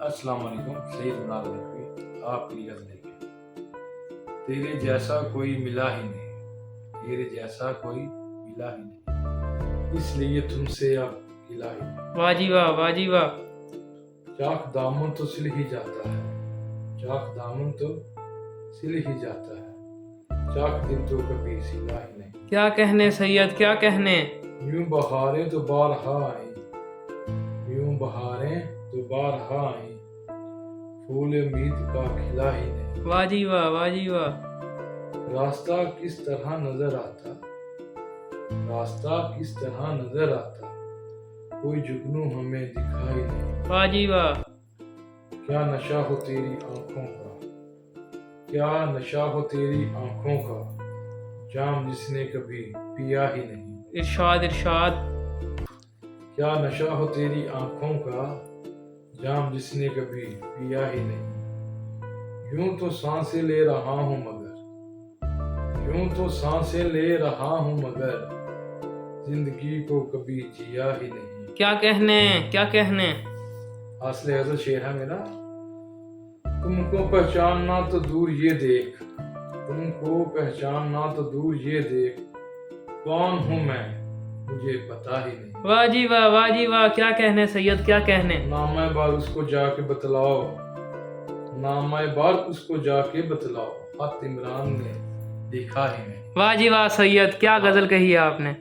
السلام علیکم. سید منال نقوی آپ کی غزل دیکھیں. تیرے جیسا کوئی ملا ہی نہیں، تیرے جیسا کوئی ملا ہی نہیں، اس لیے تم سے اب گلا ہی نہیں. واہ جی واہ، واہ جی واہ. چاک دامن تو سل ہی جاتا ہے، چاک دامن تو سل ہی جاتا ہے، چاک دل تو کبھی سلا ہی نہیں. کیا کہنے سید، کیا کہنے. یوں بہاریں تو بارہا آئیں، یوں بہاریں تو بارہا آئیں، پھول امید کا کھلا ہی نہیں. واہ جی واہ، واہ جی واہ. راستہ کس طرح نظر آتا، راستہ کس طرح نظر آتا، کوئی جگنو ہمیں دکھائی نہیں. واہ جی واہ. کیا نشہ ہو تیری آنکھوں کا، کیا نشہ ہو تیری آنکھوں کا، جام جس نے کبھی پیا ہی نہیں. ارشاد ارشاد. کیا نشہ ہو تیری آنکھوں کا، جام جس نے کبھی پیا ہی نہیں. یوں تو سانسیں لے رہا ہوں مگر، یوں تو سانسیں لے رہا ہوں مگر، زندگی کو کبھی جیا ہی نہیں. کیا کہنے، کیا کہنے. حاصل غزل شعر ہے میرا. تم کو پہچاننا تو دور یہ دیکھ، تم کو پہچاننا تو دور یہ دیکھ، کون ہوں میں مجھے پتا ہی نہیں. واہ جی واہ، واہ جی واہ. کیا کہنے سید، کیا کہنے. نامہ بار اس کو جا کے بتلاؤ، نامہ بار اس کو جا کے بتلاؤ، خط عمران نے لکھا ہی نہیں. واہ جی واہ سید، کیا غزل کہی ہے آپ نے.